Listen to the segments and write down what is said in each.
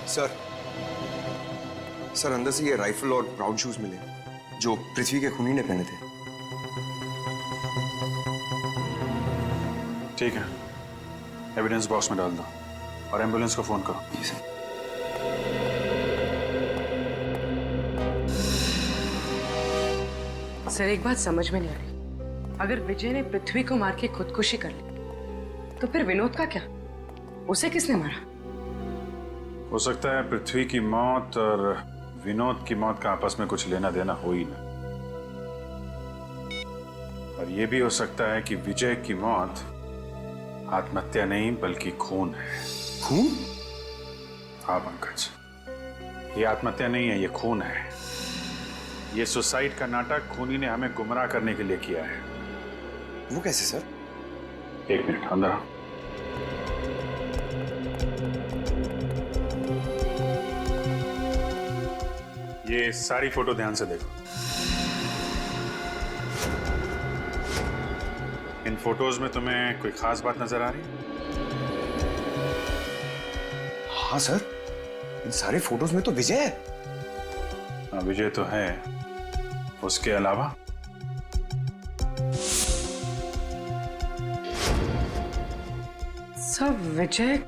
Sir sir अंदर से ये राइफल और ब्राउन शूज मिले जो पृथ्वी के खूनी ने पहने थे। ठीक है, एविडेंस बॉक्स में डाल दो और एम्बुलेंस को फोन करो। जी सर। सर एक बात समझ में नहीं आ रही, अगर विजय ने पृथ्वी को मार के खुदकुशी कर ली तो फिर विनोद का क्या? उसे किसने मारा? हो सकता है पृथ्वी की मौत और विनोद की मौत का आपस में कुछ लेना देना हो ही ना, और यह भी हो सकता है कि विजय की मौत आत्महत्या नहीं बल्कि खून है। खून? हाँ पंकज, ये आत्महत्या नहीं है, ये खून है। ये सुसाइड का नाटक खूनी ने हमें गुमराह करने के लिए किया है। वो कैसे सर? एक मिनट, अंदर आओ। ये सारी फोटो ध्यान से देखो। इन फोटोज में तुम्हें कोई खास बात नजर आ रही है? हाँ सर, इन सारे फोटोज में तो विजय है। हाँ विजय तो है, उसके अलावा सर विजय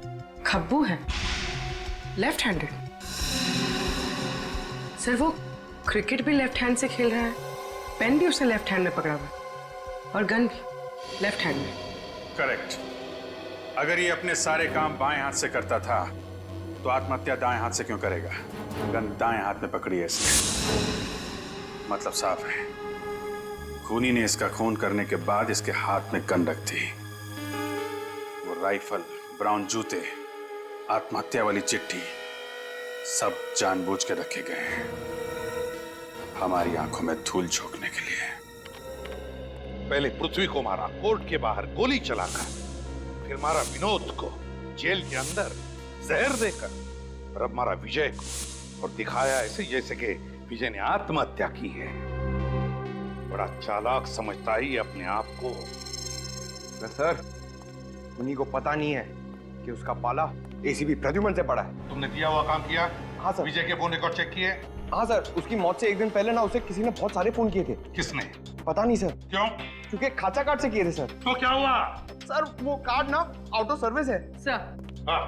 खब्बू है, लेफ्ट हैंडेड। सर वो क्रिकेट भी लेफ्ट हैंड से खेल रहा है, पेन भी उसने लेफ्ट हैंड में पकड़ा हुआ है और गन भी लेफ्ट हैंड में। करेक्ट। अगर ये अपने सारे काम बाएं हाथ से करता था तो आत्महत्या दाएं हाथ से क्यों करेगा? गन दाएं हाथ में पकड़ी है इसने, मतलब साफ है खूनी ने इसका खून करने के बाद इसके हाथ में गन रख दी। वो राइफल, ब्राउन जूते, आत्महत्या वाली चिट्ठी सब जानबूझ के रखे गए हैं हमारी आंखों में धूल झोंकने के लिए। पहले पृथ्वी को मारा कोर्ट के बाहर गोली चलाकर, फिर मारा विनोद को जेल के अंदर जहर देकर, और अब मारा विजय को और दिखाया ऐसे जैसे कि विजय ने आत्महत्या की है। बड़ा चालाक समझता ही अपने आप को। सर उन्हीं को पता नहीं है कि उसका पाला एसीपी प्रद्युमन से पड़ा है। तुमने दिया हुआ काम किया? हाँ सर। विजय के फोन रिकॉर्ड चेक किए? हाँ सर, उसकी मौत से एक दिन पहले ना उसे किसी ने बहुत सारे फोन किए थे। किसने? पता नहीं सर। क्यों? क्योंकि खाचा कार्ड से किए थे सर। तो क्या हुआ? सर वो कार्ड ना आउट ऑफ सर्विस है। सर हाँ,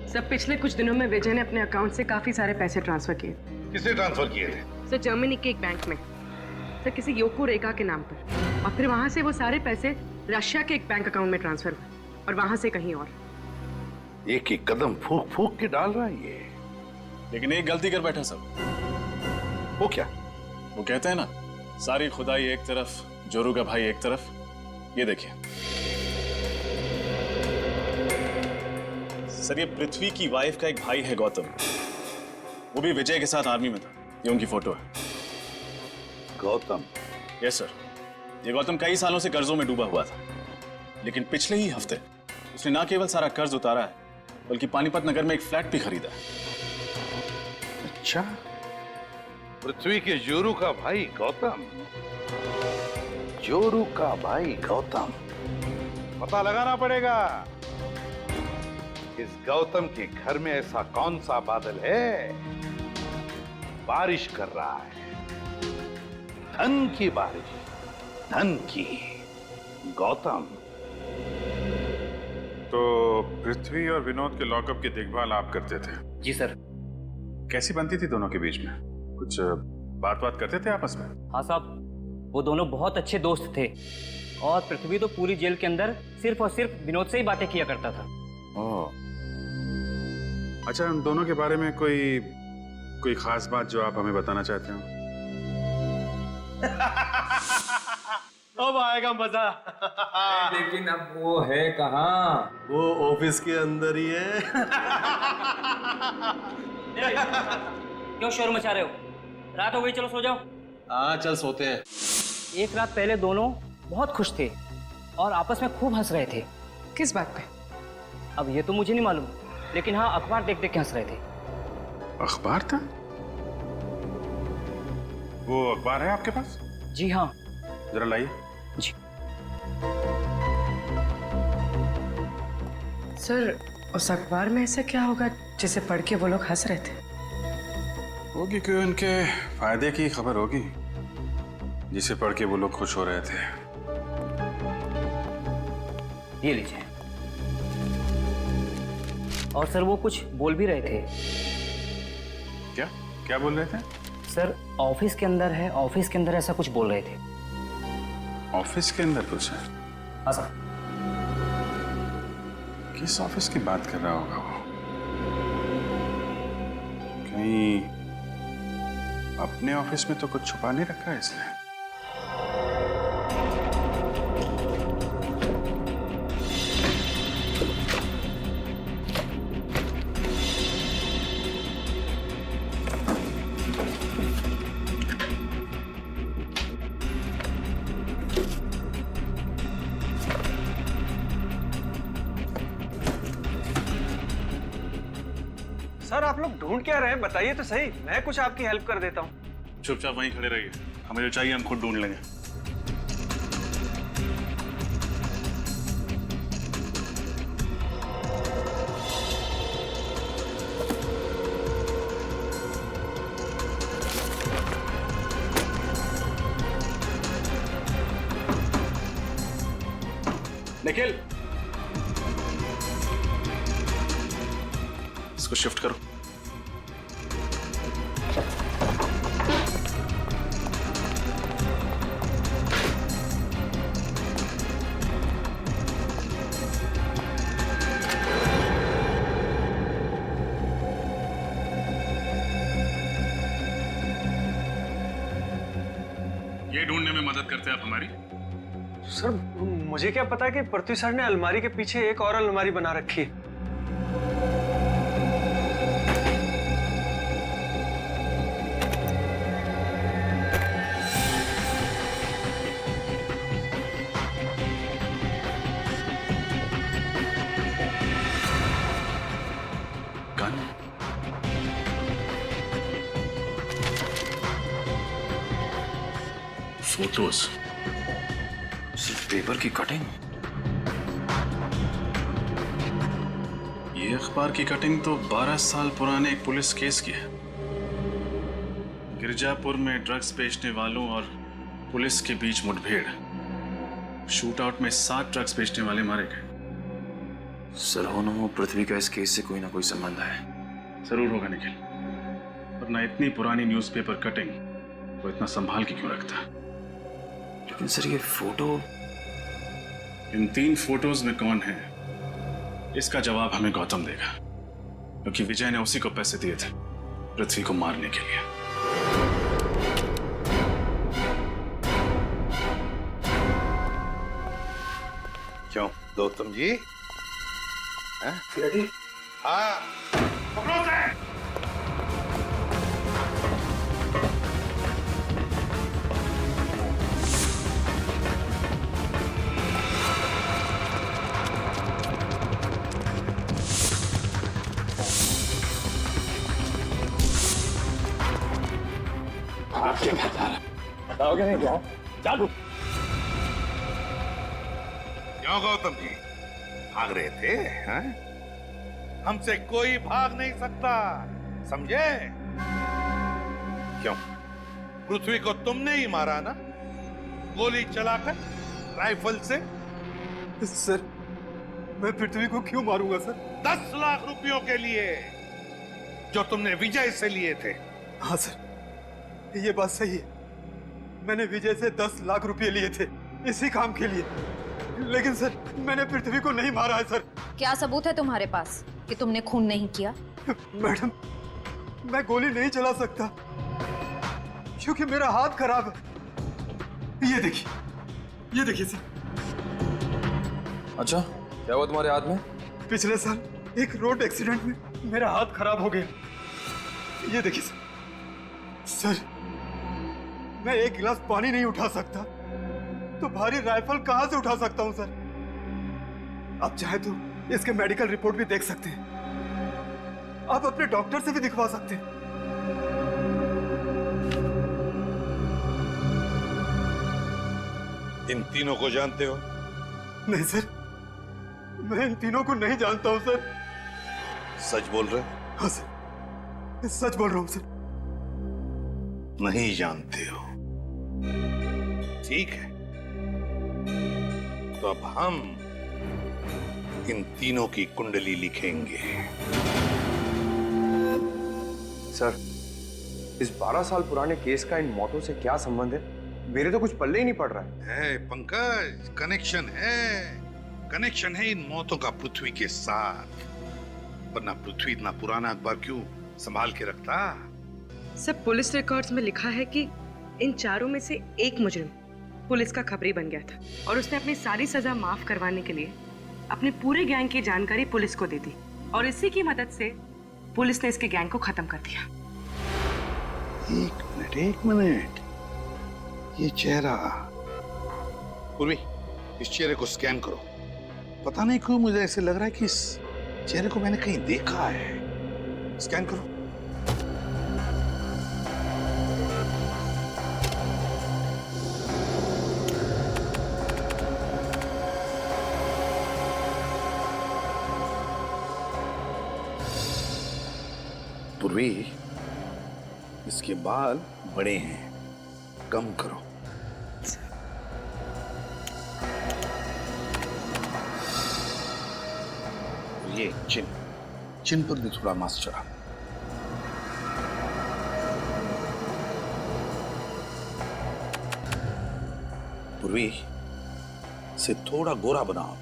सर पिछले कुछ दिनों में विजय ने अपने अकाउंट से काफी सारे पैसे ट्रांसफर किए। किसे ट्रांसफर किए थे? सर जर्मनी के एक बैंक में, सर किसी योको रेखा के नाम पर, और फिर वहां से वो सारे पैसे रशिया के एक बैंक अकाउंट में ट्रांसफर हुए और वहां से कहीं और। एक एक कदम फूक फूक के डाल रहा है ये। लेकिन एक गलती कर बैठा सब। वो क्या? वो कहते हैं ना, सारी खुदाई एक तरफ, जोरू का भाई एक तरफ। ये देखिए सर, ये पृथ्वी की वाइफ का एक भाई है गौतम, वो भी विजय के साथ आर्मी में था। ये उनकी फोटो है। गौतम? यस सर, ये गौतम कई सालों से कर्जों में डूबा हुआ था, लेकिन पिछले ही हफ्ते उसने ना केवल सारा कर्ज उतारा है बल्कि पानीपत नगर में एक फ्लैट भी खरीदा है। अच्छा, पृथ्वी के जोरू का भाई गौतम। जोरू का भाई गौतम, पता लगाना पड़ेगा इस गौतम के घर में ऐसा कौन सा बादल है बारिश कर रहा है, धन की बारिश, धन की। गौतम तो पृथ्वी और विनोद के लॉकअप की देखभाल आप करते थे? जी सर। कैसी बनती थी दोनों के बीच में? कुछ बात करते थे आपस में? हाँ साहब, वो दोनों बहुत अच्छे दोस्त थे और पृथ्वी तो पूरी जेल के अंदर सिर्फ और सिर्फ विनोद से ही बातें किया करता था। ओह, अच्छा, उन दोनों के बारे में कोई खास बात जो आप हमें बताना चाहते हो? अब आएगा मजा। लेकिन अब वो है कहाँ? वो ऑफिस के अंदर ही है। क्यों शोर मचा रहे हो? रात हो गई, चलो सो जाओ। हाँ चल सोते हैं। एक रात पहले दोनों बहुत खुश थे और आपस में खूब हंस रहे थे। किस बात पे? अब ये तो मुझे नहीं मालूम, लेकिन हाँ अखबार देख देख के हंस रहे थे। अखबार था? वो अखबार है आपके पास? जी हाँ। जरा लाइए। जी सर उस अखबार में ऐसा क्या होगा जिसे पढ़ के वो लोग हंस रहे थे। होगी क्यों, इनके फायदे की खबर होगी जिसे पढ़ के वो लोग खुश हो रहे थे। ये लीजिए। और सर वो कुछ बोल भी रहे थे। क्या क्या बोल रहे थे? सर ऑफिस के अंदर है, ऑफिस के अंदर ऐसा कुछ बोल रहे थे। ऑफिस के अंदर कुछ है? हाँ सर। किस ऑफिस की बात कर रहा होगा वो? कहीं अपने ऑफिस में तो कुछ छुपा नहीं रखा है इसने। सर आप लोग ढूंढ क्या रहे हैं, बताइए तो सही, मैं कुछ आपकी हेल्प कर देता हूँ। चुपचाप वहीं खड़े रहिए, हमें जो चाहिए हम खुद ढूंढ लेंगे। निखिल, इसको शिफ्ट करो। ये ढूंढने में मदद करते हैं आप हमारी? सर मुझे क्या पता कि पृथ्वी सर ने अलमारी के पीछे एक और अलमारी बना रखी है। गन? फोटोज? सिर्फ पेपर की कटिंग? ये अखबार की कटिंग तो 12 साल पुराने एक पुलिस केस की है। गिरजापुर में ड्रग्स बेचने वालों और पुलिस के बीच मुठभेड़, शूट आउट में 7 ड्रग्स बेचने वाले मारे गए। सर हो न हो पृथ्वी का इस केस से कोई ना कोई संबंध है। जरूर होगा निखिल, वरना इतनी पुरानी न्यूज़पेपर कटिंग वो इतना संभाल के क्यों रखता? लेकिन सर ये फोटो, इन 3 फोटोज में कौन है इसका जवाब हमें गौतम देगा, क्योंकि विजय ने उसी को पैसे दिए थे पृथ्वी को मारने के लिए। क्यों गौतम जी? हाँ पकड़ो उसे। बताओगे नहीं क्या? चालू। क्यों गौतम जी भाग रहे थे? हाँ? हमसे कोई भाग नहीं सकता, समझे? क्यों पृथ्वी को तुमने ही मारा ना, गोली चलाकर राइफल से? सर मैं पृथ्वी को क्यों मारूंगा सर? 10 लाख रुपयों के लिए जो तुमने विजय से लिए थे। हाँ सर ये बात सही है, मैंने विजय से 10 लाख रुपए लिए थे इसी काम के लिए, लेकिन सर मैंने पृथ्वी को नहीं मारा है सर। क्या सबूत है तुम्हारे पास कि तुमने खून नहीं किया? मैडम मैं गोली नहीं चला सकता क्योंकि मेरा हाथ खराब है। ये देखिए सर। अच्छा क्या हुआ तुम्हारे हाथ में? पिछले साल एक रोड एक्सीडेंट में मेरा हाथ खराब हो गया। ये देखिए सर, मैं एक गिलास पानी नहीं उठा सकता तो भारी राइफल कहां से उठा सकता हूं सर? आप चाहे तो इसके मेडिकल रिपोर्ट भी देख सकते हैं, आप अपने डॉक्टर से भी दिखवा सकते हैं। इन तीनों को जानते हो? नहीं सर, मैं इन तीनों को नहीं जानता हूं सर। सच बोल रहे? हाँ सर, मैं सच बोल रहा हूँ सर। नहीं जानते हो? ठीक है, तो अब हम इन तीनों की कुंडली लिखेंगे। सर, इस 12 साल पुराने केस का इन मौतों से क्या संबंध है? मेरे तो कुछ पल्ले ही नहीं पड़ रहा है पंकज, कनेक्शन है इन मौतों का पृथ्वी के साथ। वरना पृथ्वी इतना पुराना अखबार क्यों संभाल के रखता? सब पुलिस रिकॉर्ड्स में लिखा है कि इन चारों में से एक मुजरिम पुलिस का खबरी बन गया था और उसने अपनी सारी सजा माफ करवाने के लिए अपने पूरे गैंग की जानकारी पुलिस को दे दी और इसी की मदद से पुलिस ने इसके गैंग को खत्म कर दिया। एक मिनट, ये चेहरा, पूर्वी, इस चेहरे को स्कैन करो। पता नहीं क्यों मुझे ऐसे लग रहा है कि इस चेहरे को मैंने कहीं देखा है। स्कैन करो। पूर्वी, इसके बाल बड़े हैं, कम करो। ये चिन पर भी थोड़ा मांस चढ़ा। पूर्वी, से थोड़ा गोरा बनाओ।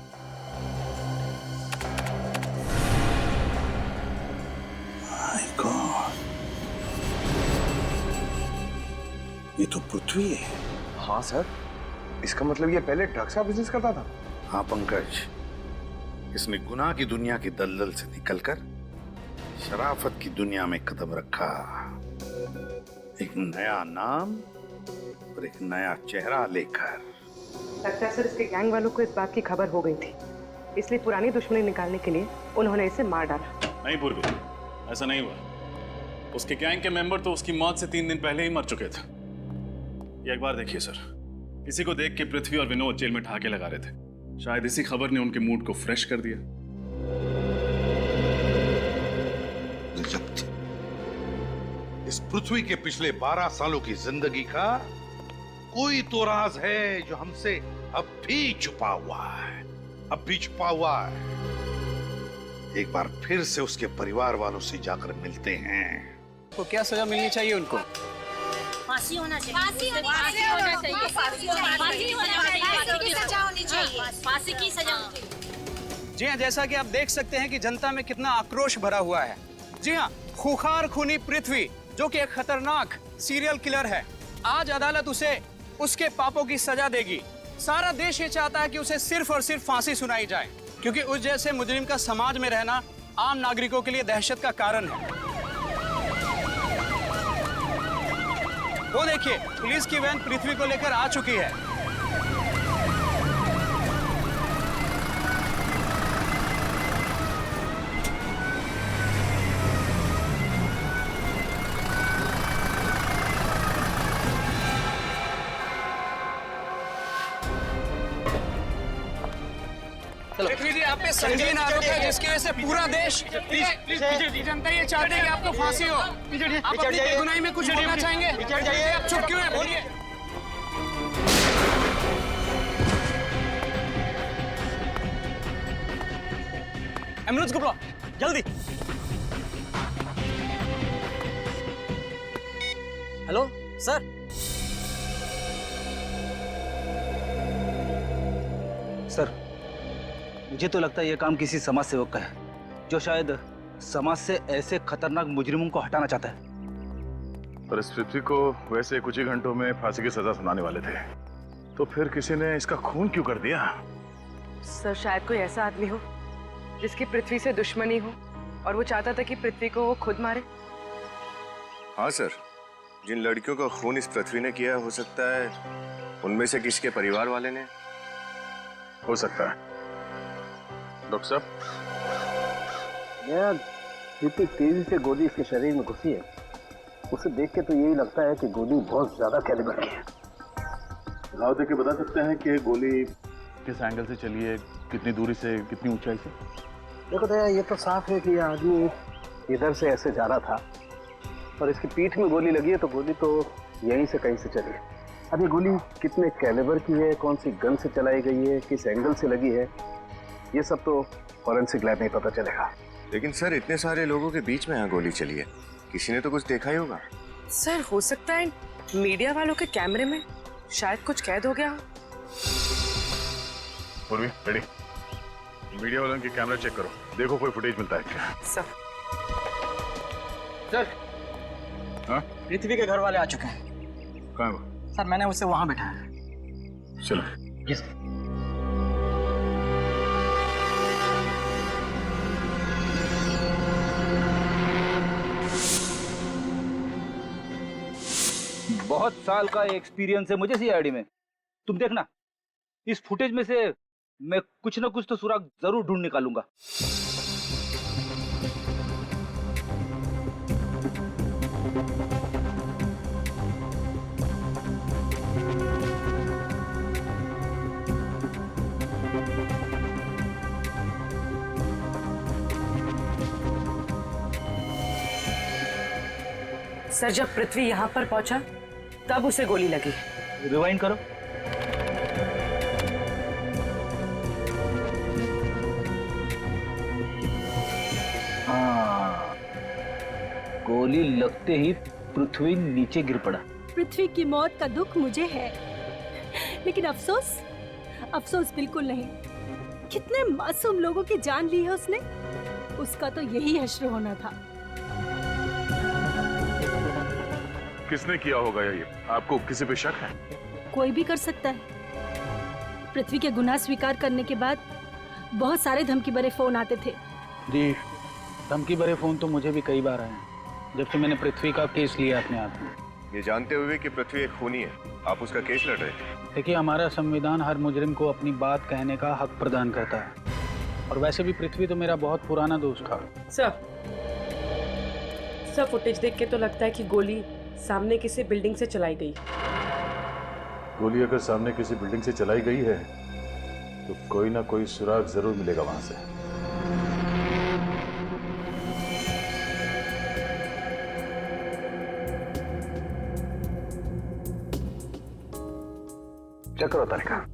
माय गॉड, ये तो पृथ्वी है। हाँ सर, इसका मतलब ये पहले ड्रग्स का बिजनेस करता था? हाँ पंकज, इसने गुनाह की दुनिया की दलदल से निकलकर शराफत की दुनिया में कदम रखा। एक नया नाम और एक नया चेहरा लेकर। लगता है सर इसके गैंग वालों को इस बात की खबर हो गई थी, इसलिए पुरानी दुश्मनी निकालने के लिए उन्होंने इसे मार डाला। नहीं पूर्वी, ऐसा नहीं हुआ। उसके गैंग के मेंबर तो उसकी मौत से 3 दिन पहले ही मर चुके थे। ये एक बार देखिए सर, किसी को देख के पृथ्वी और विनोद जेल में ठहाके लगा रहे थे। शायद इसी खबर ने उनके मूड को फ्रेश कर दिया। इस पृथ्वी के पिछले 12 सालों की जिंदगी का कोई तो राज है जो हमसे अब भी छुपा हुआ है, अब भी छुपा हुआ है। एक बार फिर से उसके परिवार वालों से जाकर मिलते हैं। तो क्या सजा मिलनी चाहिए उनको? फांसी होना चाहिए। फांसी होना चाहिए। फांसी की सजा होनी चाहिए। फांसी की सजा होनी चाहिए। जी हाँ, जैसा कि आप देख सकते हैं कि जनता में कितना आक्रोश भरा हुआ है। जी हाँ, खूंखार खूनी पृथ्वी, जो कि एक खतरनाक सीरियल किलर है, आज अदालत उसे उसके पापों की सजा देगी। सारा देश ये चाहता है कि उसे सिर्फ और सिर्फ फांसी सुनाई जाए, क्योंकि उस जैसे मुजरिम का समाज में रहना आम नागरिकों के लिए दहशत का कारण है। वो देखिए, पुलिस की वैन पृथ्वी को लेकर आ चुकी है। पृथ्वी जी, आप पे संगीन आरोप है जिसकी वजह से पूरा देश, जनता ये चाहते हैं कि आपको फांसी हो। आप अपनी बेगुनाही में कुछ बोलना चाहेंगे? आप चुप क्यों हैं? बोलिए। एम्बुलेंस को बुलाओ, जल्दी। Hello sir. सर, मुझे तो लगता है यह काम किसी समाज सेवक का है, जो शायद समाज से ऐसे खतरनाक मुजरिमों को हटाना चाहता है। पर इस पृथ्वी को वैसे कुछ ही घंटों में फांसी की सजा सुनाने वाले थे, तो फिर किसी ने इसका खून क्यों कर दिया? सर, शायद कोई ऐसा आदमी हो जिसकी पृथ्वी से दुश्मनी हो और वो चाहता था कि पृथ्वी को वो खुद मारे। हाँ सर, जिन लड़कियों का खून इस पृथ्वी ने किया, हो सकता है उनमें से किसी के परिवार वाले ने। हो सकता है। डॉक्टर साहब, जितनी तेजी से गोली इसके शरीर में घुसी है, उसे देख के तो यही लगता है कि गोली बहुत ज्यादा कैलिबर की है। घाव देख के बता सकते हैं कि गोली किस एंगल से चली है, कितनी दूरी से, कितनी ऊंचाई से? देखो दया, ये तो साफ है कि ये आदमी इधर से ऐसे जा रहा था और इसकी पीठ में गोली लगी है, तो गोली तो यहीं से कहीं से चली है। अब ये गोली कितने कैलिबर की है, कौन सी गन से चलाई गई है, किस एंगल से लगी है, ये सब तो फॉरेंसिक लैब में पता चलेगा। लेकिन सर इतने सारे लोगों के बीच में यहाँ गोली चली है, किसी ने तो कुछ देखा ही होगा। सर हो सकता है मीडिया वालों के कैमरे में शायद कुछ कैद हो गया हो। पूर्वी रेडी, मीडिया वालों के कैमरा चेक करो, देखो कोई फुटेज मिलता है क्या। सर हाँ? पृथ्वी के घर वाले आ चुके हैं। कहाँ है वो? सर मैंने उसे वहां बैठाया। चलो। जी सर। बहुत साल का एक्सपीरियंस है मुझे सीआईडी में। तुम देखना, इस फुटेज में से मैं कुछ ना कुछ तो सुराग जरूर ढूंढ निकालूंगा। सर जब पृथ्वी यहाँ पर पहुंचा तब उसे गोली लगी। रिवाइंड करो। हाँ, गोली लगते ही पृथ्वी नीचे गिर पड़ा। पृथ्वी की मौत का दुख मुझे है, लेकिन अफसोस अफसोस बिल्कुल नहीं। कितने मासूम लोगों की जान ली है उसने, उसका तो यही हश्र होना था। किसने किया होगा ये? आपको किसी पे शक है? कोई भी कर सकता है। पृथ्वी के गुनाह स्वीकार करने के बाद बहुत सारे धमकी भरे फोन आते थे। जी, धमकी भरे फोन तो मुझे भी कई बार आए हैं जब से मैंने पृथ्वी का केस लिया अपने हाथ में। ये जानते हुए कि पृथ्वी एक खूनी है, आप उसका केस लड़ रहे थे। देखिए, हमारा संविधान हर मुजरिम को अपनी बात कहने का हक प्रदान करता है, और वैसे भी पृथ्वी तो मेरा बहुत पुराना दोस्त था। सर फुटेज देख के तो लगता है कि गोली सामने किसी बिल्डिंग से चलाई गई। गोली अगर सामने किसी बिल्डिंग से चलाई गई है तो कोई ना कोई सुराग जरूर मिलेगा वहां से। चेक करो तरीका।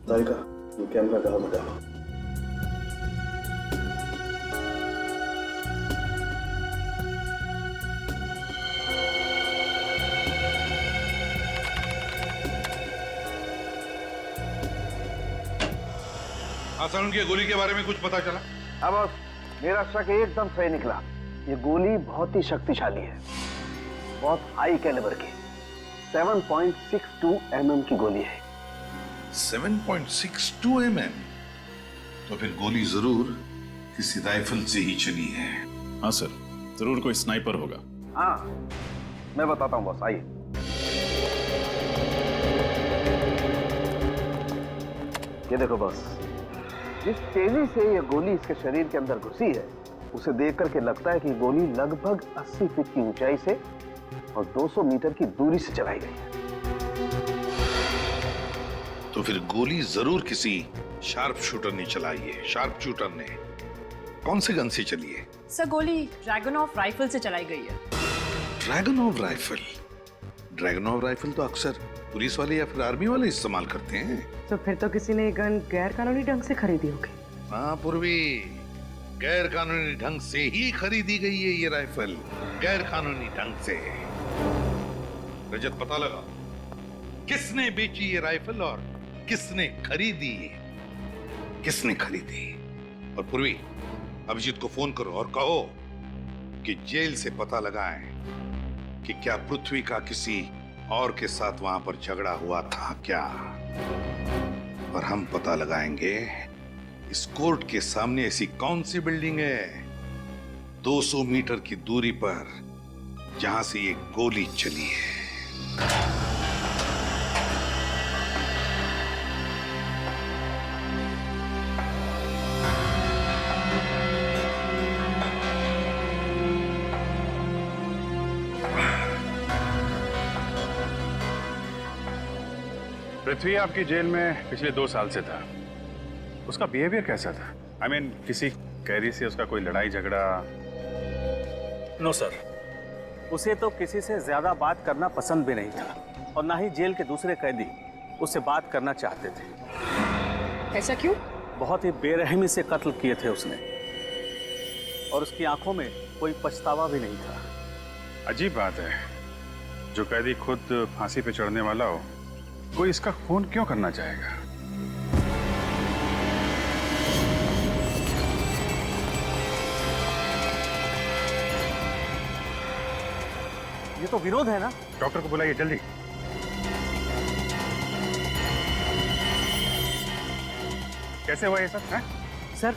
तारिका, ये कैमरा कहाँ में डालो? आसान की गोली के बारे में कुछ पता चला? अब मेरा शक एकदम सही निकला। ये गोली बहुत ही शक्तिशाली है, बहुत हाई कैलिबर की 7.62 mm की गोली है। 7.62 mm? तो फिर गोली जरूर किसी राइफल से ही चली है। हाँ सर, जरूर कोई स्नाइपर होगा। हाँ, मैं बताता हूँ बॉस, आइए। ये देखो बॉस, जिस तेजी से ये गोली इसके शरीर के अंदर घुसी है, उसे देख करके लगता है कि गोली लगभग 80 फीट की ऊंचाई से और 200 मीटर की दूरी से चलाई गई है। तो फिर गोली जरूर किसी शार्प शूटर ने चलाई है। शार्प शूटर ने कौन से गन से चली है? सर गोली ड्रैगनऑफ राइफल से चलाई गई है। ड्रैगनऑफ राइफल? ड्रैगनऑफ राइफल तो अक्सर पुलिस वाले या फिर आर्मी वाले इस्तेमाल करते हैं। तो फिर तो किसी ने गन गैर कानूनी ढंग से खरीदी होगी। हाँ पूर्वी, गैर कानूनी ढंग से ही खरीदी गई है ये राइफल, गैर कानूनी ढंग से। रजत, पता लगा किसने बेची ये राइफल और किसने खरीदी ये? किसने खरीदी? और पूर्वी, अभिजीत को फोन करो और कहो कि जेल से पता लगाएं कि क्या पृथ्वी का किसी और के साथ वहां पर झगड़ा हुआ था क्या। और हम पता लगाएंगे इस कोर्ट के सामने ऐसी कौन सी बिल्डिंग है 200 मीटर की दूरी पर जहां से ये गोली चली है। पृथ्वी आपकी जेल में पिछले 2 साल से था। उसका बिहेवियर कैसा था? I mean, किसी कैदी से उसका कोई लड़ाई झगड़ा? नो सर, उसे तो किसी से ज्यादा बात करना पसंद भी नहीं था और ना ही जेल के दूसरे कैदी उससे बात करना चाहते थे। ऐसा क्यों? बहुत ही बेरहमी से कत्ल किए थे उसने और उसकी आंखों में कोई पछतावा भी नहीं था। अजीब बात है, जो कैदी खुद फांसी पे चढ़ने वाला हो, कोई इसका खून क्यों करना चाहेगा? ये तो विनोद है ना? डॉक्टर को बुलाइए जल्दी। कैसे हुआ ये सब? है? सर,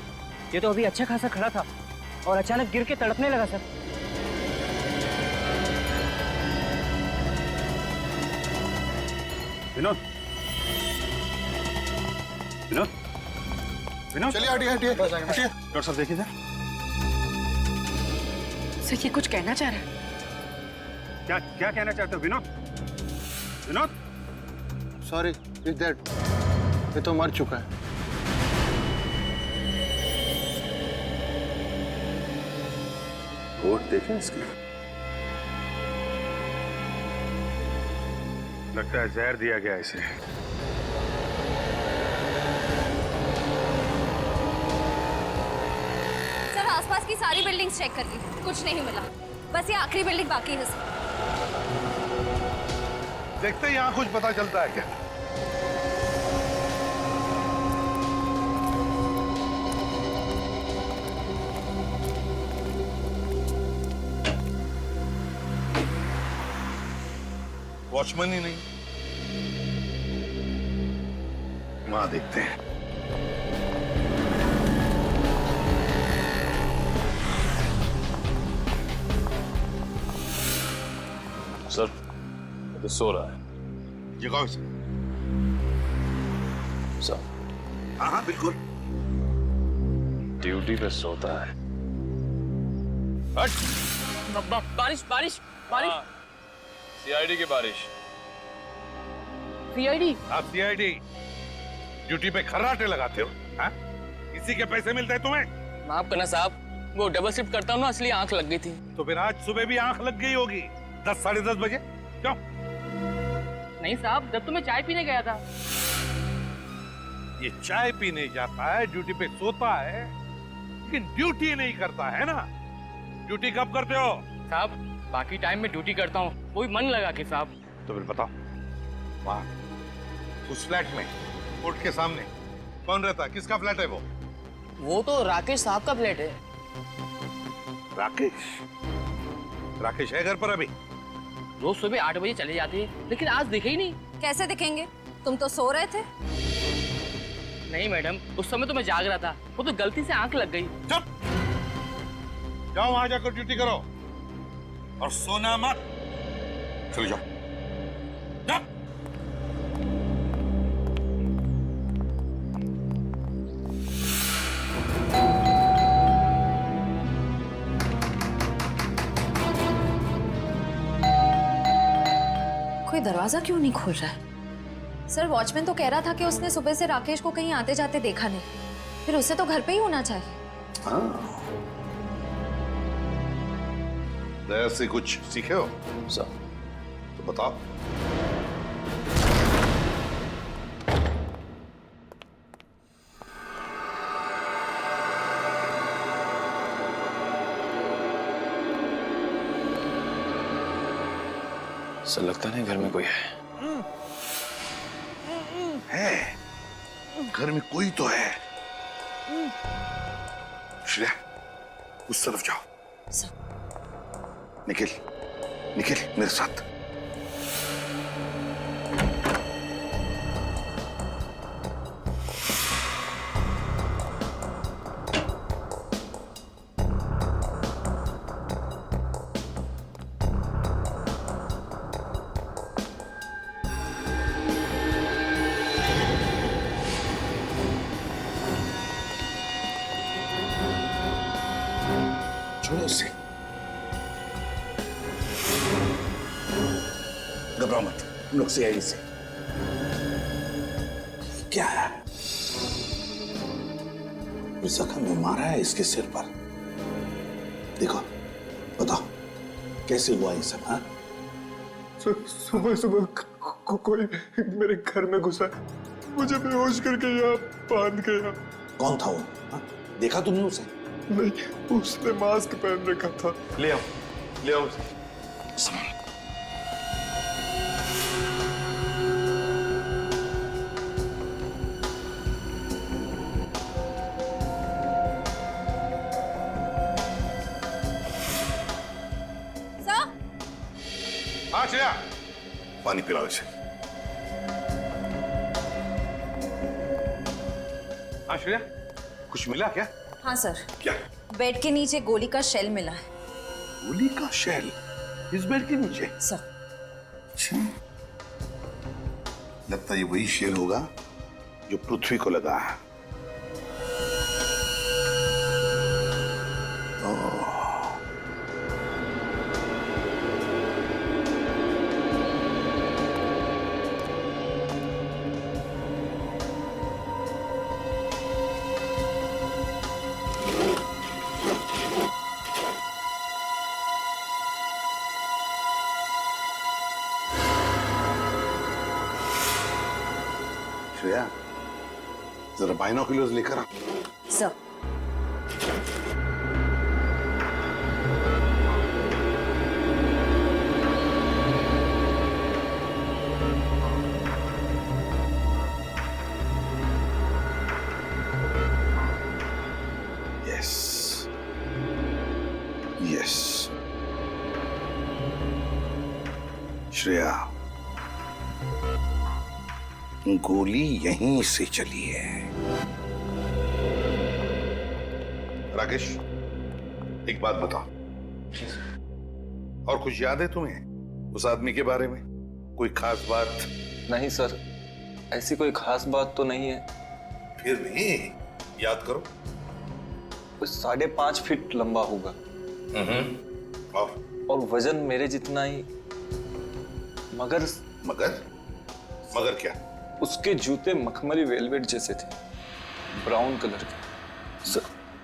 ये तो अभी अच्छा खासा खड़ा था और अचानक गिर के तड़पने लगा सर। विनोद, विनोद, विनोद, चलिए हटिए हटिए हटिए। डॉक्टर साहब देखिए सर। सर ये कुछ कहना चाह रहा है। क्या क्या कहना चाहते हो Vinod? Vinod, sorry is dead. ये तो मर चुका है। वोट देखें इसकी। लगता है जहर दिया गया इसे। सर आसपास की सारी बिल्डिंग्स चेक कर ली, कुछ नहीं मिला। बस ये आखिरी बिल्डिंग बाकी है सर। देखते यहाँ कुछ पता चलता है क्या? वॉचमैन ही नहीं। वहां देखते हैं। सर, ये तो सो रहा है। जगाओ इसे। सर, हाँ हाँ बिल्कुल। ड्यूटी पे सोता है। बारिश बारिश बारिश। सीआईडी की बारिश। सीआईडी? आप सीआईडी ड्यूटी पे खर्राटे लगाते हो? हाँ? इसी के पैसे मिलते हैं तुम्हें? माफ करना साहब, वो डबल शिफ्ट करता हूँ ना, इसलिए आंख लग गई थी। तो फिर आज सुबह भी आंख लग गई होगी 10 साढ़े 10 बजे। क्यों? नहीं साहब, जब तो मैं चाय पीने गया था। ये चाय पीने जाता है, ड्यूटी पे सोता है, लेकिन ड्यूटी नहीं करता है ना। ड्यूटी कब करते हो? साहब बाकी टाइम में ड्यूटी करता हूँ, कोई मन लगा के साहब। तो फिर बताओ, वहां उस फ्लैट में कोर्ट के सामने कौन रहता है? किसका फ्लैट है वो? वो तो राकेश साहब का फ्लैट है। राकेश? राकेश है घर पर अभी? रोज सुबह 8 बजे चले जाते हैं, लेकिन आज दिखे ही नहीं। कैसे दिखेंगे? तुम तो सो रहे थे। नहीं मैडम, उस समय तो मैं जाग रहा था, वो तो गलती से आंख लग गई। चुप! जाओ वहां जाकर ड्यूटी करो और सोना मत। चलो जाओ। जाओ। कोई दरवाजा क्यों नहीं खोल रहा है? सर वॉचमैन तो कह रहा था कि उसने सुबह से राकेश को कहीं आते जाते देखा नहीं, फिर उसे तो घर पे ही होना चाहिए। हाँ। दया से कुछ सीखे हो? सर, तो बताओ। सर लगता नहीं घर में कोई है। है, घर में कोई तो है। श्रेया, उस तरफ जाओ। निखिल, निखिल मेरे साथ। छोड़ो उसे, घबराओ मत, हम लोग सीआईडी से। क्या है? इस जख्म में मारा है इसके सिर पर। देखो, बताओ कैसे हुआ ये सब? हाँ, सुबह सुबह कोई मेरे घर में घुसा, मुझे बेहोश करके यहाँ बांध गया। कौन था वो? हाँ? देखा तुमने उसे? नहीं, उसने मास्क पहन रखा था। ले आओ, ले आओ उसे। संभाल। हाँ श्रेया, पानी पिलाओ इसे। हाँ श्रेया, कुछ मिला क्या? हाँ सर। क्या? बेड के नीचे गोली का शेल मिला है। गोली का शेल इस बेड के नीचे? सर। अच्छा, लगता है ये वही शेल होगा जो पृथ्वी को लगा है। श्रेया, जरा बाइनोकुलर्स लेकर आ। सर। Yes, yes. श्रेया, गोली यहीं से चली है। राकेश, एक बात बताओ, और कुछ याद है तुम्हें उस आदमी के बारे में? कोई खास बात? नहीं सर, ऐसी कोई खास बात तो नहीं है। फिर भी याद करो। 5.5 फीट लंबा होगा। और वजन मेरे जितना ही। मगर मगर मगर क्या? उसके जूते मखमली वेलवेट जैसे थे, ब्राउन कलर के। सर,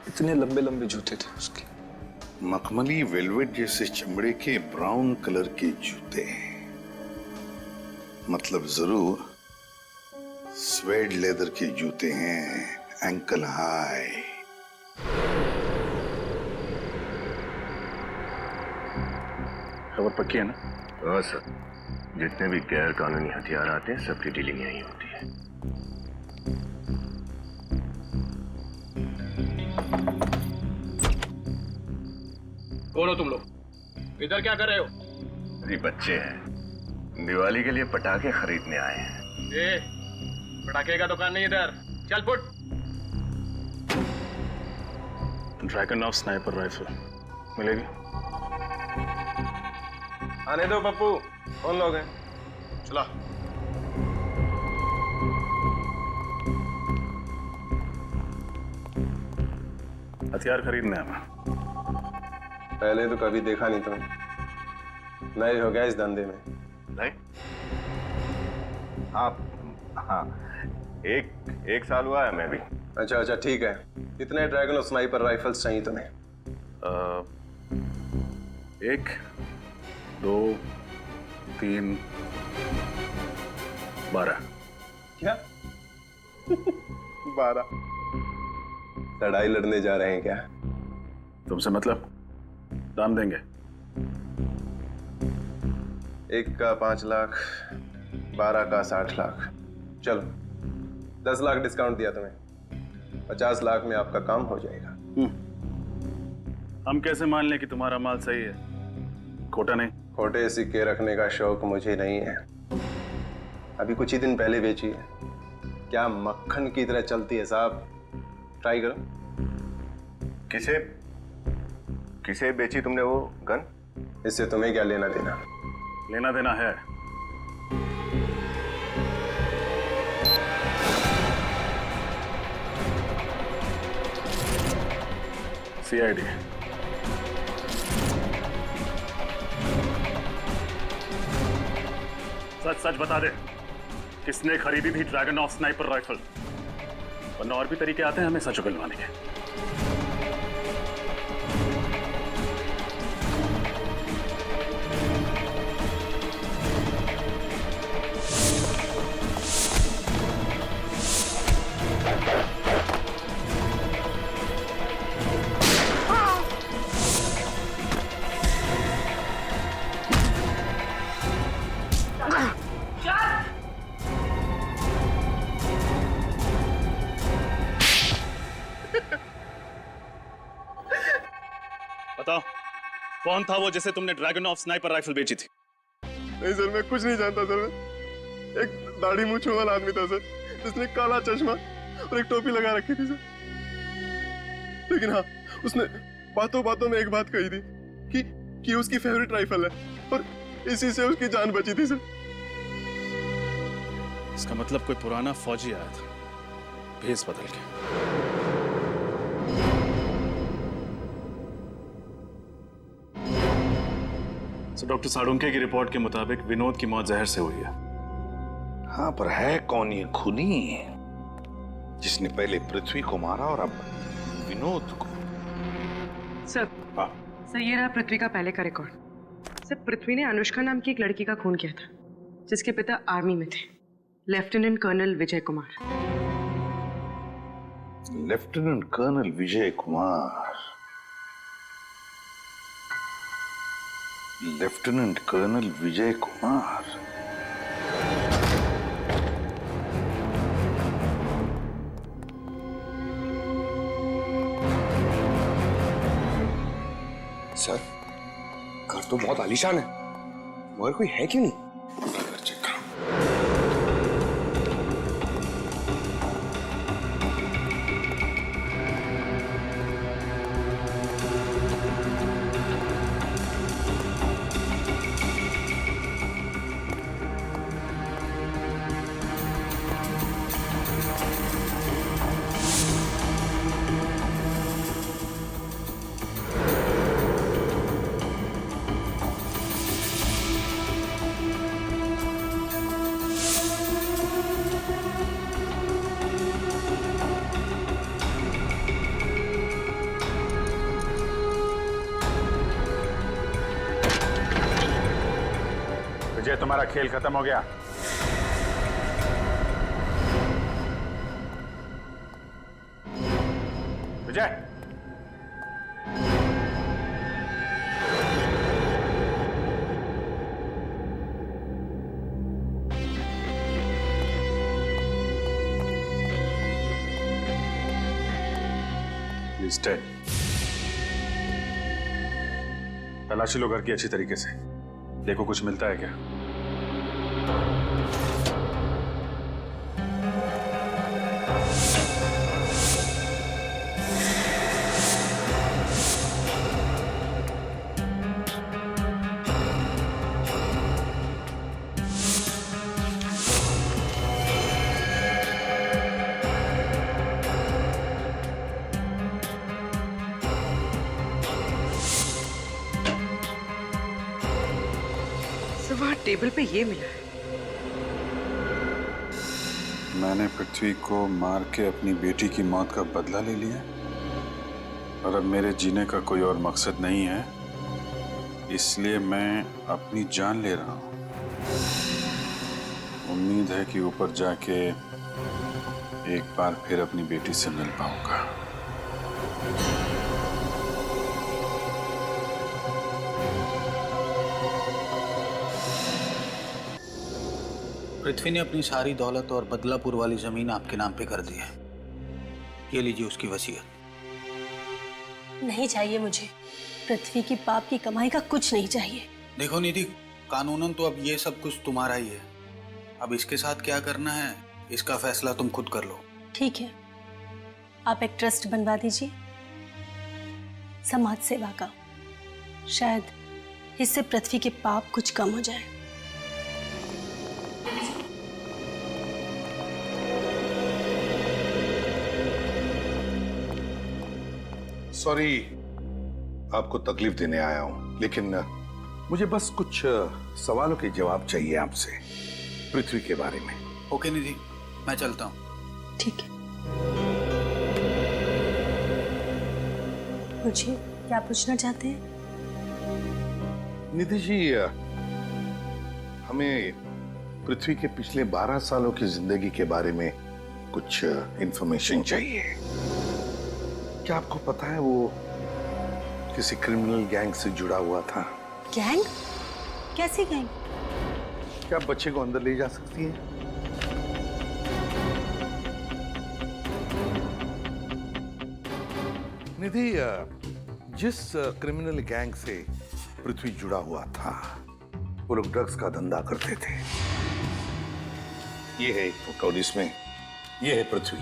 इतने लंबे लंबे जूते थे उसके। मखमली वेलवेट जैसे चमड़े के ब्राउन कलर के जूते, मतलब जरूर स्वेड लेदर के जूते हैं, एंकल हाई। खबर पक्की है ना? हाँ सर, जितने भी गैर कानूनी हथियार आते हैं सबकी डीलिंग यहीं होती है। कौन हो तुम लोग? इधर क्या कर रहे हो? अरे बच्चे हैं, दिवाली के लिए पटाखे खरीदने आए हैं। पटाखे का दुकान नहीं इधर, चल foot. Dragon of sniper rifle मिलेगी? आने दो पप्पू, कौन लोग हैं? चला। हथियार खरीदने हमें। पहले तो कभी देखा नहीं तुम, नए हो गया इस धंधे में। नहीं? हाँ, एक साल हुआ है मैं भी। अच्छा अच्छा, ठीक है। कितने ड्रैगन और स्नाइपर राइफल्स चाहिए तुम्हें? 1, 2, 3, 12। क्या? 12? लड़ाई लड़ने जा रहे हैं क्या? तुमसे मतलब? दाम देंगे। एक का 5 लाख, 12 का 60 लाख। चलो 10 लाख डिस्काउंट दिया तुम्हें, 50 लाख में आपका काम हो जाएगा। हम कैसे मान लें कि तुम्हारा माल सही है, खोटा नहीं? खोटे सिक्के रखने का शौक मुझे नहीं है। अभी कुछ ही दिन पहले बेची है, क्या मक्खन की तरह चलती है साहब। ट्राई करो। किसे किसे बेची तुमने वो गन? इससे तुम्हें क्या लेना देना? लेना देना है। सीआईडी। सच सच बता दे, किसने खरीदी थी ड्रैगन ऑफ स्नाइपर राइफल? वरना और भी तरीके आते हैं हमें सच उगलवाने के। बताओ, कौन था वो जिसे तुमने ड्रैगन ऑफ स्नाइपर राइफल बेची थी? नहीं सर, मैं कुछ नहीं जानता सर। मैं एक दाढ़ी मूंछों वाला आदमी था सर, जिसने काला चश्मा और एक टोपी लगा रखी थी सर। लेकिन हाँ, उसने बातों बातों में एक बात कही थी कि उसकी फेवरेट राइफल है और इसी से उसकी जान बची थी सर। इसका मतलब कोई पुराना फौजी आया था भेस बदल के। डॉक्टर साळुंके की रिपोर्ट के मुताबिक विनोद की मौत जहर से हुई है। हाँ, पर है कौन ये खूनी जिसने पहले पृथ्वी को मारा और अब विनोद को? सर, सर ये रहा पृथ्वी का पहले का रिकॉर्ड। सर, पृथ्वी ने अनुष्का नाम की एक लड़की का खून किया था, जिसके पिता आर्मी में थे, lieutenant colonel Vijay Kumar. Lieutenant colonel Vijay Kumar. Lieutenant colonel Vijay Kumar. Sir, घर तो बहुत आलीशान है, मगर कोई है क्यों नहीं? चेक करो। विजय, तुम्हारा खेल खत्म हो गया। विजय, स्टे। तलाशी लो घर की अच्छी तरीके से, देखो कुछ मिलता है क्या। वहाँ टेबल पे ये मिला है। मैंने पृथ्वी को मार के अपनी बेटी की मौत का बदला ले लिया और अब मेरे जीने का कोई और मकसद नहीं है, इसलिए मैं अपनी जान ले रहा हूं। उम्मीद है कि ऊपर जाके एक बार फिर अपनी बेटी से मिल पाऊंगा। पृथ्वी ने अपनी सारी दौलत और बदलापुर वाली जमीन आपके नाम पे कर दी है। ये लीजिए उसकी वसीयत। नहीं चाहिए मुझे। पृथ्वी की पाप की कमाई का कुछ नहीं चाहिए। देखो निधि, कानूनन तो अब ये सब कुछ तुम्हारा ही है। अब इसके साथ क्या करना है इसका फैसला तुम खुद कर लो। ठीक है, आप एक ट्रस्ट बनवा दीजिए समाज सेवा का। शायद इससे पृथ्वी के पाप कुछ कम हो जाए। सॉरी आपको तकलीफ देने आया हूं, लेकिन मुझे बस कुछ सवालों के जवाब चाहिए आपसे पृथ्वी के बारे में। ओके निधि, मैं चलता हूं। ठीक है। मुझे क्या पूछना चाहते हैं? निधि जी, हमें पृथ्वी के पिछले 12 सालों की जिंदगी के बारे में कुछ इंफॉर्मेशन चाहिए। क्या आपको पता है वो किसी क्रिमिनल गैंग से जुड़ा हुआ था? गैंग? कैसी गैंग? क्या आप बच्चे को अंदर ले जा सकती हैं? निधि, जिस क्रिमिनल गैंग से पृथ्वी जुड़ा हुआ था वो लोग ड्रग्स का धंधा करते थे। ये है एक फोटो, जिसमें ये है पृथ्वी।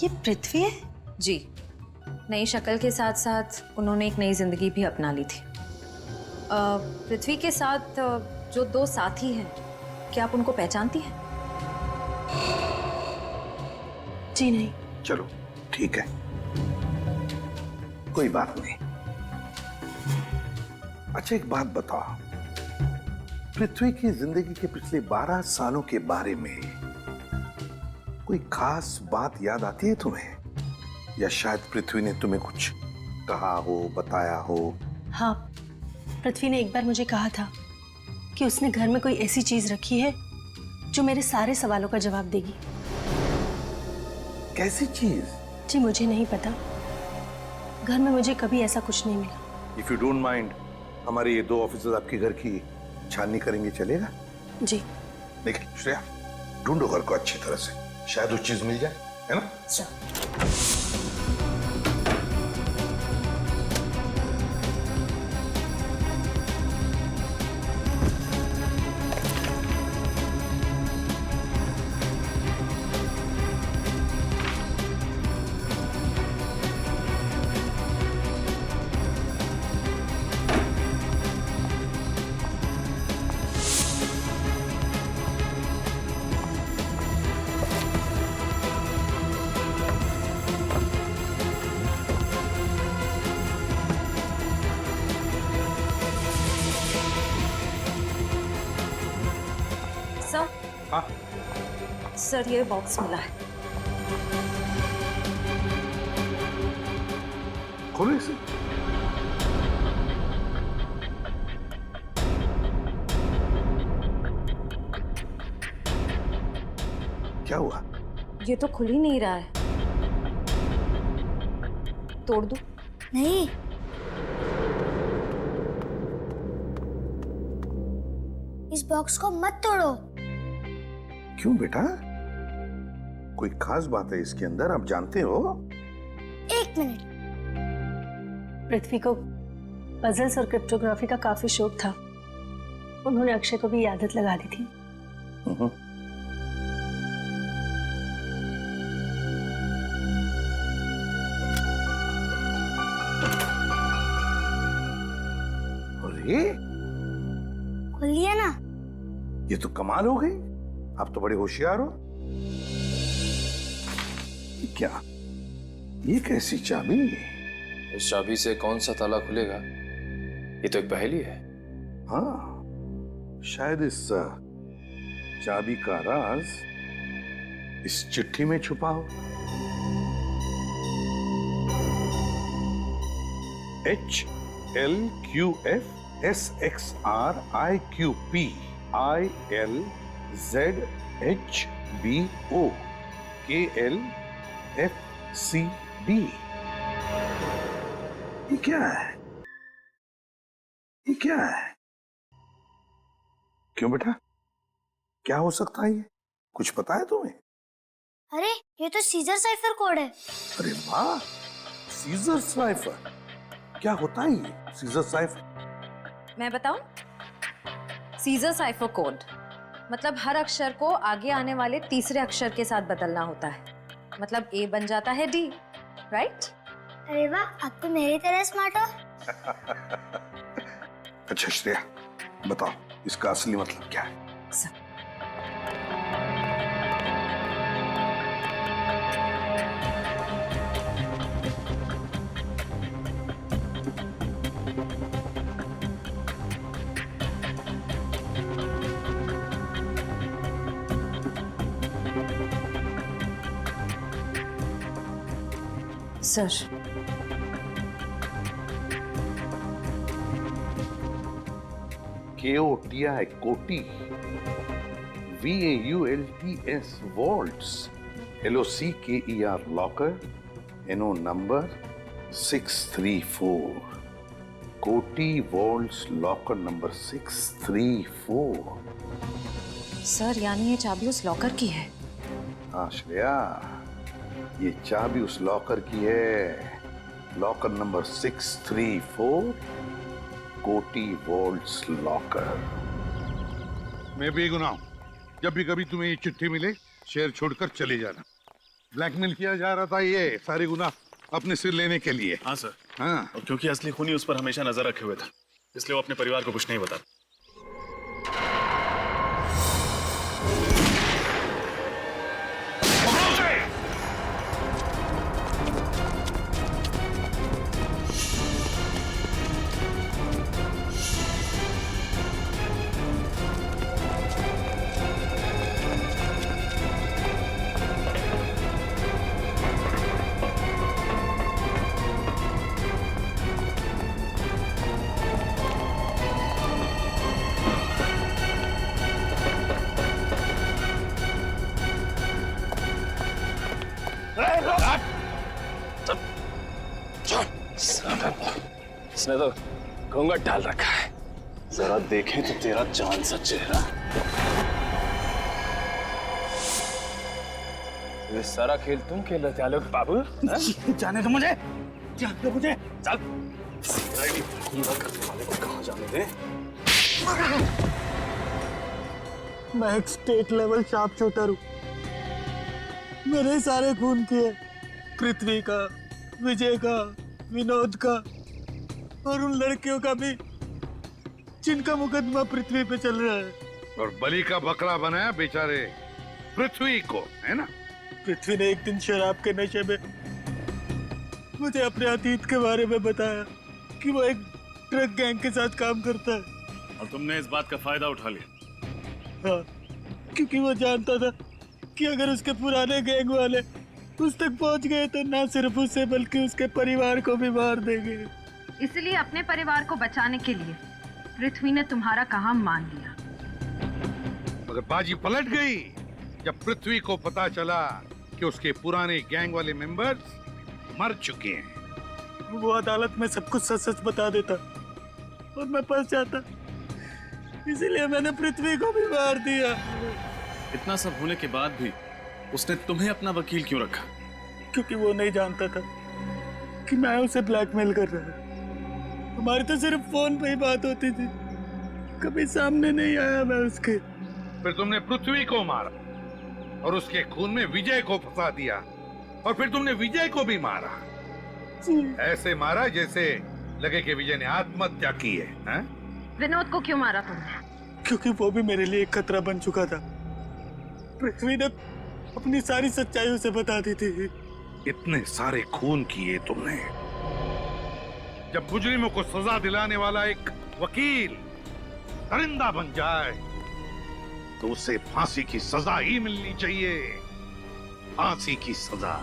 ये पृथ्वी है? जी, नई शक्ल के साथ साथ उन्होंने एक नई जिंदगी भी अपना ली थी। पृथ्वी के साथ जो 2 साथी हैं, क्या आप उनको पहचानती हैं? जी नहीं। चलो ठीक है, कोई बात नहीं। अच्छा एक बात बताओ, पृथ्वी की जिंदगी के पिछले 12 सालों के बारे में कोई खास बात याद आती है तुम्हें? या शायद पृथ्वी ने तुम्हें कुछ कहा हो, बताया हो? हाँ, पृथ्वी ने एक बार मुझे कहा था कि उसने घर में कोई ऐसी चीज रखी है जो मेरे सारे सवालों का जवाब देगी। कैसी चीज? जी मुझे नहीं पता, घर में मुझे कभी ऐसा कुछ नहीं मिला। इफ यू डोंट माइंड, हमारे ये 2 ऑफिसर्स आपके घर की छाननी करेंगे, चलेगा? जी। देखिए श्रेया, ढूंढो घर को अच्छी तरह से, शायद वो चीज मिल जाए, है ना? सर, ये बॉक्स मिला है। खोलो इसे। क्या हुआ? ये तो खुल ही नहीं रहा है। तोड़ दूं? नहीं, इस बॉक्स को मत तोड़ो। क्यों बेटा? कोई खास बात है इसके अंदर, आप जानते हो? 1 मिनट। पृथ्वी को पजल्स और क्रिप्टोग्राफी का काफी शौक था। उन्होंने अक्षय को भी ये आदत लगा दी थी। अरे खुल लिया ना? ये तो कमाल हो गई, आप तो बड़े होशियार हो। क्या ये कैसी चाबी? इस चाबी से कौन सा ताला खुलेगा? ये तो एक पहेली है। हाँ, शायद इस चाबी का राज इस चिट्ठी में छुपा हो। HLQFSXRIQPILZHBOKLFCB। ये क्या है? ये क्या है? क्यों बेटा, क्या हो सकता है ये? कुछ पता है तुम्हें? अरे ये तो सीजर साइफर कोड है। अरे वाह, सीजर साइफर। क्या होता है ये सीजर साइफर? मैं बताऊं? सीजर साइफर कोड मतलब हर अक्षर को आगे आने वाले तीसरे अक्षर के साथ बदलना होता है। मतलब ए बन जाता है डी, राइट? अरे वाह, अब तो मेरी तरह स्मार्ट हो। अच्छा श्रेया, बताओ इसका असली मतलब क्या है? सर, KOTI कोटी, VAULTS vaults, LOCKER locker, NO number 634, कोटी वॉल्ट्स लॉकर नंबर 634। सर यानी ये चाबी उस लॉकर की है? हाँ श्रेया, ये चाबी उस लॉकर की है। लॉकर नंबर 634, कोटी वॉल्ट्स लॉकर। मैं बेगुनाह हूं। जब भी कभी तुम्हें ये चिट्ठी मिले, शहर छोड़कर चले जाना। ब्लैकमेल किया जा रहा था, ये सारे गुनाह अपने सिर लेने के लिए। हाँ सर। हाँ, और क्योंकि असली खूनी उस पर हमेशा नजर रखे हुए था, इसलिए वो अपने परिवार को कुछ नहीं बता। इसने तो घूंघट डाल रखा है, जरा देखें तो तेरा जान सा चेहरा। ये सारा खेल तुम खेल रहे थे आलोक बाबू? जाने दो मुझे, जाने दो मुझे। चल, करने वाले को कहाँ जाने दे? मैं एक स्टेट लेवल शार्प शूटर हूँ। मेरे सारे खून किए, पृथ्वी का, विजय का, विनोद का और उन लड़कियों का भी जिनका मुकदमा पृथ्वी पे चल रहा है। और बलि का बकरा बनाया बेचारे पृथ्वी को, है ना? पृथ्वी ने एक दिन शराब के नशे में मुझे अपने अतीत के बारे में बताया कि वो एक ड्रग गैंग के साथ काम करता है। और तुमने इस बात का फायदा उठा लिया? हाँ, क्योंकि वो जानता था कि अगर उसके पुराने गैंग वाले उस तक पहुंच गए तो ना सिर्फ उसे बल्कि उसके परिवार को भी मार देंगे। इसलिए अपने परिवार को बचाने के लिए पृथ्वी ने तुम्हारा काम मान लिया। मगर बाजी पलट गई जब पृथ्वी को पता चला कि उसके पुराने गैंग वाले मेंबर्स मर चुके हैं। वो अदालत में सब कुछ सच सच बता देता और मैं फंस जाता, इसीलिए मैंने पृथ्वी को भी मार दिया। इतना सब होने के बाद भी उसने तुम्हें अपना वकील क्यों रखा? क्योंकि वो नहीं जानता था कि मैं उसे ब्लैकमेल कर रहा हूं। हमारी तो सिर्फ फोन पे ही बात होती थी, कभी सामने नहीं आया मैं उसके। फिर तुमने पृथ्वी को मारा और उसके खून में विजय को फंसा दिया और फिर तुमने विजय को भी मारा। ऐसे मारा जैसे लगे कि विजय ने आत्महत्या की है, हैं? विनोद को क्यों मारा तुमने? क्योंकि वो भी मेरे लिए एक खतरा बन चुका था। पृथ्वी ने अपनी सारी सच्चाई उसे बता दी थी। इतने सारे खून किए तुमने। जब मुजरिमों को सजा दिलाने वाला एक वकील दरिंदा बन जाए तो उसे फांसी की सजा ही मिलनी चाहिए। फांसी की सजा।